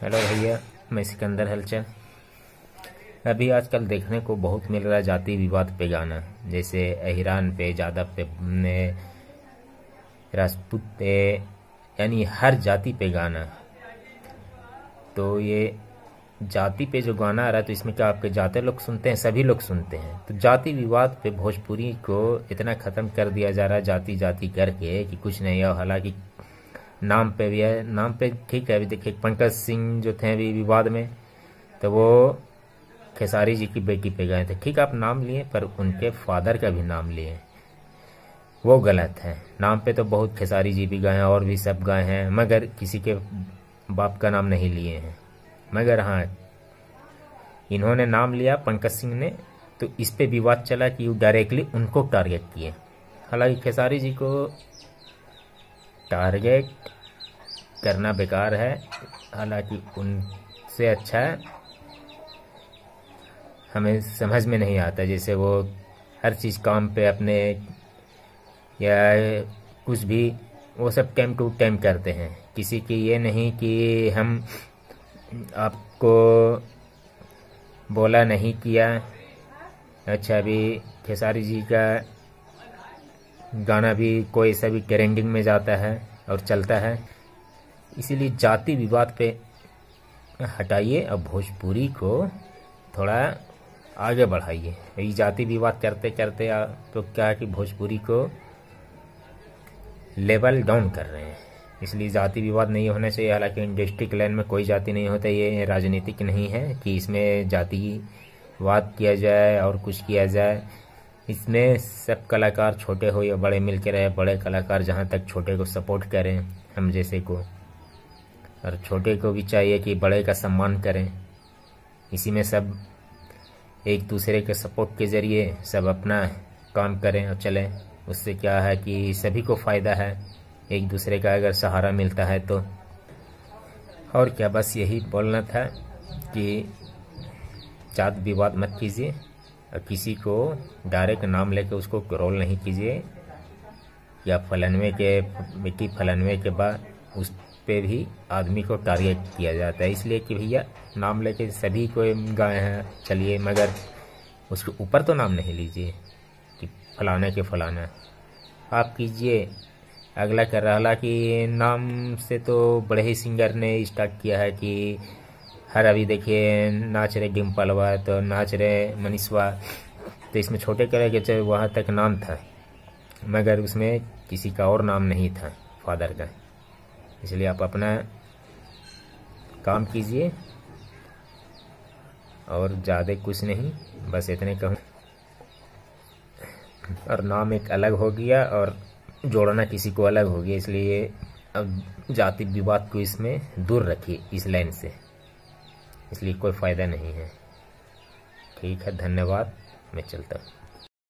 Hello भैया, मैं सिकंदर हलचल। अभी आजकल देखने को बहुत मिल रहा है जाति विवाद पे गाना, जैसे अहिरान पे, यादव पे, राजपूत पे, यानी हर जाति पे गाना। तो ये जाति पे जो गाना आ रहा है, तो इसमें क्या आपके जाते लोग सुनते हैं? सभी लोग सुनते हैं। तो जाति विवाद पे भोजपुरी को इतना ख़त्म कर दिया जा रहा है जाति जाति करके कि कुछ नहीं है। हालांकि नाम पे भी है, नाम पे ठीक है। अभी देखिए पंकज सिंह जो थे अभी विवाद में, तो वो खेसारी जी की बेटी पे गए थे। ठीक, आप नाम लिए, पर उनके फादर का भी नाम लिए, वो गलत है। नाम पे तो बहुत खेसारी जी भी गए हैं और भी सब गए हैं, मगर किसी के बाप का नाम नहीं लिए हैं। मगर हाँ, इन्होंने नाम लिया पंकज सिंह ने, तो इस पे विवाद चला कि वो डायरेक्टली उनको टारगेट किए। हालांकि खेसारी जी को टारगेट करना बेकार है। हालांकि उनसे अच्छा हमें समझ में नहीं आता, जैसे वो हर चीज़ काम पे अपने या कुछ भी, वो सब टाइम टू टाइम करते हैं। किसी की ये नहीं कि हम आपको बोला नहीं किया। अच्छा, अभी खेसारी जी का गाना भी कोई सा भी ट्रेंडिंग में जाता है और चलता है। इसीलिए जाति विवाद पे हटाइए और भोजपुरी को थोड़ा आगे बढ़ाइए। यही जाति विवाद करते करते तो क्या है कि भोजपुरी को लेवल डाउन कर रहे हैं। इसलिए जाति विवाद नहीं होना चाहिए। हालांकि इंडस्ट्री के लाइन में कोई जाति नहीं होता, ये राजनीतिक नहीं है कि इसमें जातिवाद किया जाए और कुछ किया जाए। इसमें सब कलाकार छोटे हो या बड़े मिल के रहे। बड़े कलाकार जहाँ तक छोटे को सपोर्ट करें, हम जैसे को, और छोटे को भी चाहिए कि बड़े का सम्मान करें। इसी में सब एक दूसरे के सपोर्ट के ज़रिए सब अपना काम करें और चलें। उससे क्या है कि सभी को फ़ायदा है, एक दूसरे का अगर सहारा मिलता है तो। और क्या, बस यही बोलना था कि जात विवाद मत कीजिए और किसी को डायरेक्ट नाम लेके उसको रोल नहीं कीजिए, या फलानवे के बेटी फलानवे के बाद उस पे भी आदमी को टारगेट किया जाता है। इसलिए कि भैया नाम लेके सभी को गाए हैं, चलिए, मगर उसके ऊपर तो नाम नहीं लीजिए कि फलाने के फलाना। आप कीजिए, अगला कर रहा। हालांकि नाम से तो बड़े ही सिंगर ने स्टार्ट किया है कि हर अभी देखिए नाच रहे डिम्पलवा, तो नाच रहे मनीषवा, तो इसमें छोटे करे के चाहे वहाँ तक नाम था, मगर उसमें किसी का और नाम नहीं था फादर का। इसलिए आप अपना काम कीजिए और ज़्यादा कुछ नहीं, बस इतने कहूँ। और नाम एक अलग हो गया और जोड़ना किसी को अलग हो गया। इसलिए अब जाति विवाद को इसमें दूर रखिए इस लाइन से, इसलिए कोई फ़ायदा नहीं है। ठीक है, धन्यवाद, मैं चलता हूँ।